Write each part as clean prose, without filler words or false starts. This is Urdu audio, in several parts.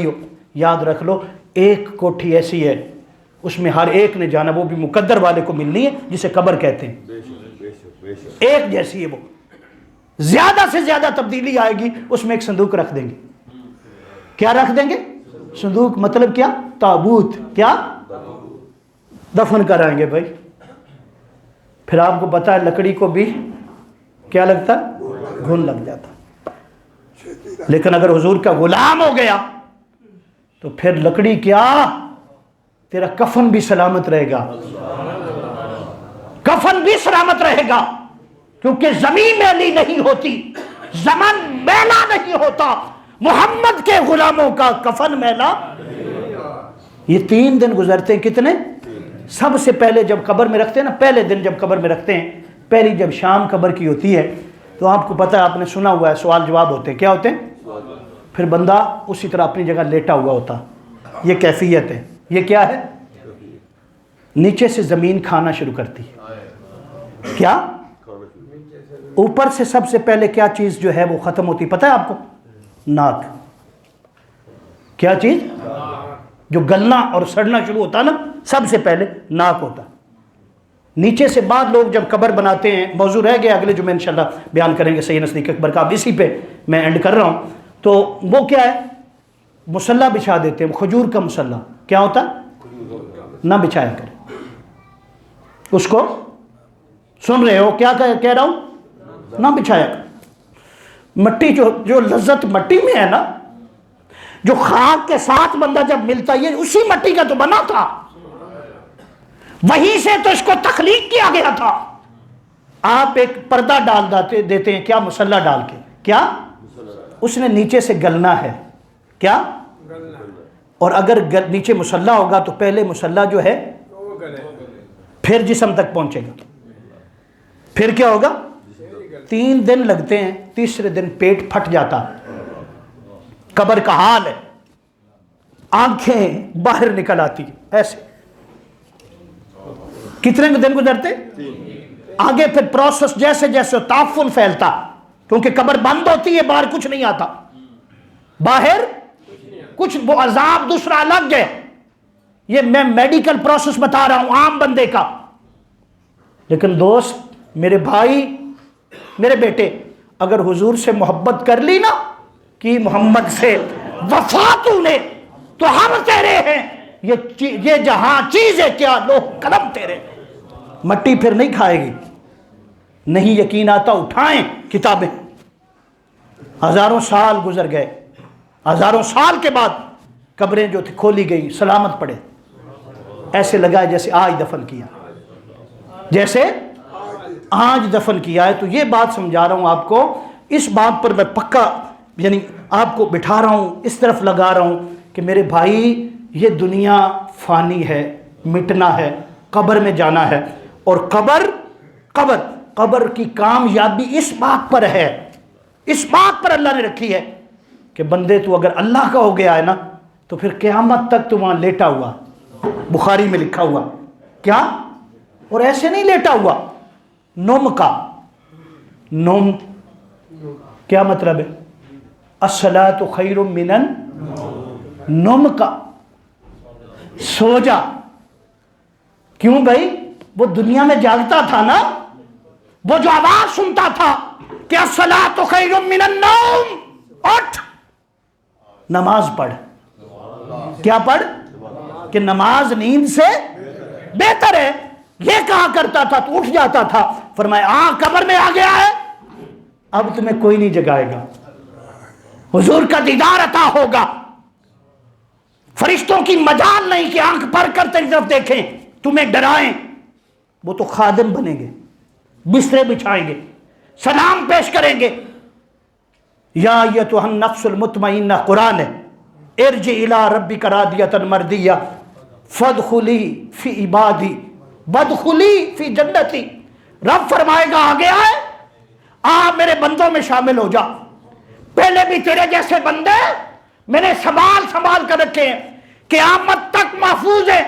ہو، یاد رکھ لو ایک کوٹھی ایسی ہے اس میں ہر ایک نے جانا، وہ بھی مقدر والے کو ملنی ہے جسے قبر کہتے ہیں، ایک جیسی ہے وہ، زیادہ سے زیادہ تبدیلی آئے گی اس میں ایک صندوق رکھ دیں گے. کیا رکھ دیں گے؟ صندوق. مطلب کیا؟ تابوت. کیا؟ دفن کرائیں گے بھائی. پھر آپ کو پتا ہے لکڑی کو بھی کیا لگتا ہے؟ گھن لگ جاتا. لیکن اگر حضور کا غلام ہو گیا تو پھر لکڑی کیا، تیرا کفن بھی سلامت رہے گا، کفن بھی سلامت رہے گا، کیونکہ زمین میلی نہیں ہوتی، زمن میلا نہیں ہوتا، محمد کے غلاموں کا کفن میلا. یہ 3 دن گزرتے ہیں. کتنے؟ سب سے پہلے جب قبر میں رکھتے ہیں نا، پہلے دن جب قبر میں رکھتے ہیں، پہلی جب شام قبر کی ہوتی ہے تو آپ کو پتہ ہے، آپ نے سنا ہوا ہے، سوال جواب ہوتے ہیں. کیا ہوتے ہیں؟ پھر بندہ اسی طرح اپنی جگہ لیٹا ہوا ہوتا. یہ کیفیت ہے. یہ کیا ہے؟ نیچے سے زمین کھانا شروع کرتی ہے. کیا؟ اوپر سے سب سے پہلے کیا چیز جو ہے وہ ختم ہوتی، پتہ ہے آپ کو؟ ناک. کیا چیز؟ جو گلنا اور سڑنا شروع ہوتا نا، سب سے پہلے ناک ہوتا. نیچے سے بعد لوگ جب قبر بناتے ہیں، موضوع رہ گیا، اگلے جمعے انشاءاللہ بیان کریں گے سید صدیق اکبر کا. اب اسی پہ میں اینڈ کر رہا ہوں. تو وہ کیا ہے؟ مصلی بچھا دیتے ہیں، کھجور کا مصلی. کیا ہوتا؟ نہ بچھایا کرے اس کو. سن رہے ہو کیا کہہ رہا ہوں؟ نہ بچھایا کرے. مٹی جو لذت مٹی میں ہے نا، جو خاک کے ساتھ بندہ جب ملتا، یہ اسی مٹی کا تو بنا تھا، وہیں سے تو اس کو تخلیق کیا گیا تھا. آپ ایک پردہ ڈال دیتے ہیں، کیا؟ مصلی ڈال کے. کیا؟ اس نے نیچے سے گلنا ہے. کیا؟ اور اگر نیچے مصلی ہوگا تو پہلے مصلی جو ہے پھر جسم تک پہنچے گا. پھر کیا ہوگا؟ 3 دن لگتے ہیں، تیسرے دن پیٹ پھٹ جاتا. قبر کا حال ہے، آنکھیں باہر نکل آتی ایسے. کتنے دن گزرتے؟ آگے پھر پروسس جیسے جیسے تعفن پھیلتا، کیونکہ قبر بند ہوتی ہے، باہر کچھ نہیں آتا، باہر کچھ وہ عذاب دوسرا الگ ہے. یہ میں میڈیکل پروسس بتا رہا ہوں عام بندے کا. لیکن دوست، میرے بھائی، میرے بیٹے، اگر حضور سے محبت کر لی نا، کہ محمد سے وفا تو نے، تو ہم تیرے ہیں. یہ جہاں چیز ہے کیا، لوہ قلم تیرے. مٹی پھر نہیں کھائے گی. نہیں یقین آتا، اٹھائیں کتابیں. ہزاروں سال گزر گئے، ہزاروں سال کے بعد قبریں جو تھی کھولی گئی، سلامت پڑے. ایسے لگا جیسے آج دفن کیا، جیسے آج دفن کیا ہے. تو یہ بات سمجھا رہا ہوں آپ کو. اس بات پر میں پکا یعنی آپ کو بٹھا رہا ہوں، اس طرف لگا رہا ہوں کہ میرے بھائی، یہ دنیا فانی ہے، مٹنا ہے، قبر میں جانا ہے. اور قبر کی کامیابی اس بات پر ہے، اس بات پر اللہ نے رکھی ہے کہ بندے تو اگر اللہ کا ہو گیا ہے نا، تو پھر قیامت تک تو وہاں لیٹا ہوا. بخاری میں لکھا ہوا. کیا؟ اور ایسے نہیں لیٹا ہوا، نوم کا. نوم کیا مطلب ہے؟ الصلاۃ خیر من النوم. نوم کا، سو جا. کیوں بھائی؟ وہ دنیا میں جاگتا تھا نا، وہ جو آواز سنتا تھا کہ الصلاۃ خیر من النوم، اٹھ نماز پڑھ. کیا پڑھ؟ کہ نماز نیند سے بہتر ہے. یہ کہا کرتا تھا تو اٹھ جاتا تھا. فرمایا قبر میں آ گیا ہے، اب تمہیں کوئی نہیں جگائے گا، حضور کا دیدار عطا ہوگا. فرشتوں کی مجال نہیں کہ آنکھ بھر کر تیری طرف دیکھیں، تمہیں ڈرائیں. وہ تو خادم بنیں گے، بسترے بچھائیں گے، سلام پیش کریں گے. یا ایتھا النفس المطمئنہ، قرآن ہے، ارجعی الی ربک راضیۃ مرضیہ فادخلی فی عبادی وادخلی فی جنتی. رب فرمائے گا آ گیا ہے، میرے بندوں میں شامل ہو جا. پہلے بھی تیرے جیسے بندے میں نے سنبھال کر رکھے ہیں، قیامت تک محفوظ ہے.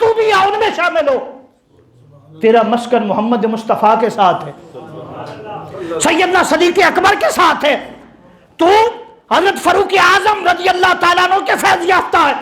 تو بھی ان میں شامل ہو. تیرا مسکن محمد مصطفیٰ کے ساتھ ہے، سیدنا صدیق اکبر کے ساتھ ہے. تو حضرت فاروق اعظم رضی اللہ تعالیٰ عنہ کے فیض یافتہ ہے،